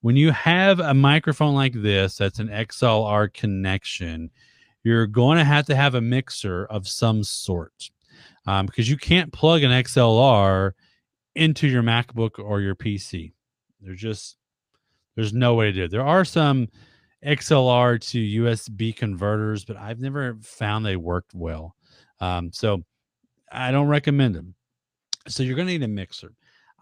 when you have a microphone like this, that's an XLR connection, you're going to have a mixer of some sort, because you can't plug an XLR into your MacBook or your PC. There's no way to do it. There are some XLR to USB converters, but I've never found they worked well. So I don't recommend them. So you're going to need a mixer.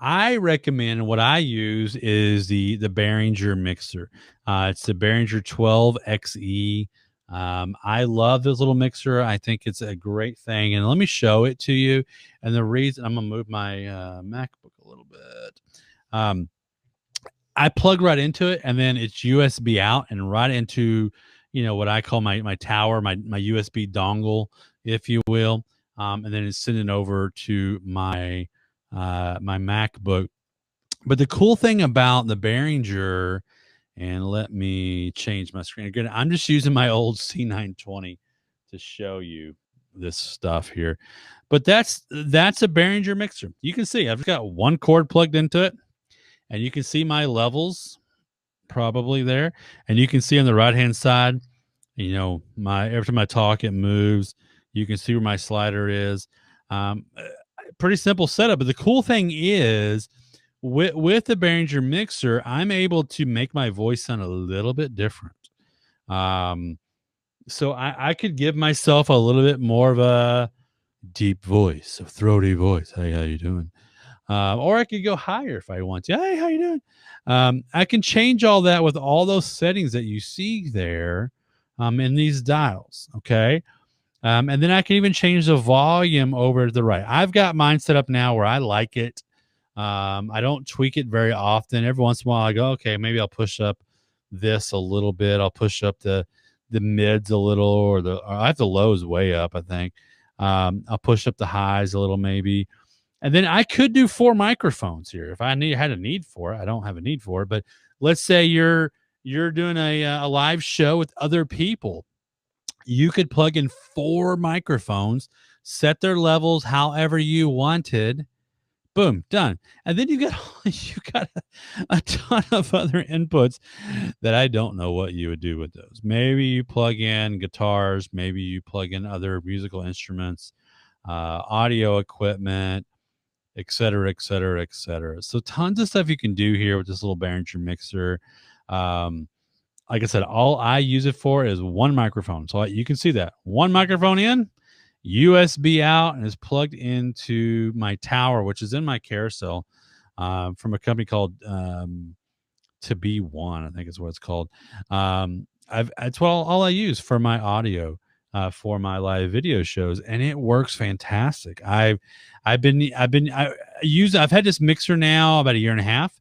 I recommend, what I use is the Behringer mixer. It's the Behringer 12XE. I love this little mixer. I think it's a great thing. And let me show it to you. And the reason, I'm going to move my MacBook a little bit. I plug right into it, and then it's USB out and right into, what I call my tower, my USB dongle, if you will. And then it's sending over to my my MacBook. But the cool thing about the Behringer, and let me change my screen again. I'm just using my old C920 to show you this stuff here. But that's a Behringer mixer. You can see I've got one cord plugged into it, and you can see my levels probably there. And you can see on the right-hand side, every time I talk, it moves. You can see where my slider is. Pretty simple setup. But the cool thing is, with the Behringer mixer, I'm able to make my voice sound a little bit different. So I could give myself a little bit more of a deep voice, a throaty voice. Hey, how you doing? Or I could go higher if I want to. Hey, how you doing? I can change all that with all those settings that you see there in these dials. Okay. And then I can even change the volume over to the right. I've got mine set up now where I like it. I don't tweak it very often. Every once in a while I go, okay, maybe I'll push up this a little bit. I'll push up the mids a little, or I have the lows way up, I think. I'll push up the highs a little maybe. And then I could do 4 microphones here if I had a need for it. I don't have a need for it, but let's say you're doing a live show with other people. You could plug in 4 microphones, set their levels however you wanted. Boom, done. And then you got a ton of other inputs that I don't know what you would do with those. Maybe you plug in guitars, maybe you plug in other musical instruments, audio equipment, et cetera, et cetera, et cetera. So tons of stuff you can do here with this little Behringer mixer. Like I said, all I use it for is one microphone. So you can see that one microphone in, USB out, and is plugged into my tower, which is in my carousel from a company called To Be One, I think is what it's called. That's all I use for my audio for my live video shows, and it works fantastic. I've had this mixer now about a year and a half.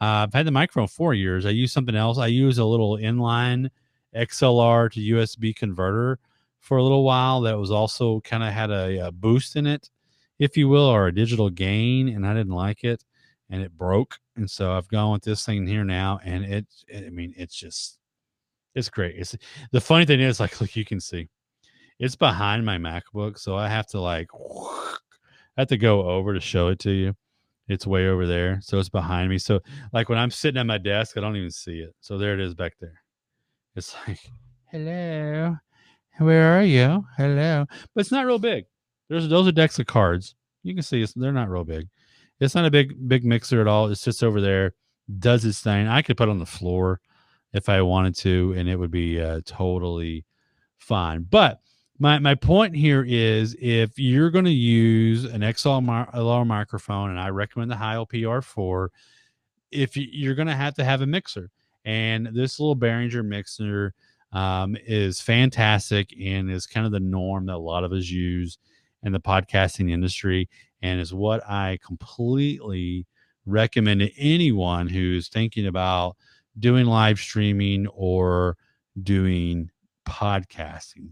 I've had the microphone 4 years. I use something else. I use a little inline XLR to USB converter for a little while that was also kind of had a boost in it, if you will, or a digital gain, and I didn't like it, and it broke. And so I've gone with this thing here now, and it's great. The funny thing is, like, look, you can see it's behind my MacBook, so I have to go over to show it to you. It's way over there, so it's behind me. So like when I'm sitting at my desk, I don't even see it. So there it is back there. It's like, hello, where are you? Hello. But it's not real big. Those are decks of cards. You can see they're not real big. It's not a big mixer at all. It sits over there, does its thing. I could put it on the floor if I wanted to, and it would be totally fine. But my point here is, if you're going to use an XLR microphone, and I recommend the Heil PR4, if you're going to have a mixer, and this little Behringer mixer is fantastic and is kind of the norm that a lot of us use in the podcasting industry, and is what I completely recommend to anyone who's thinking about doing live streaming or doing podcasting.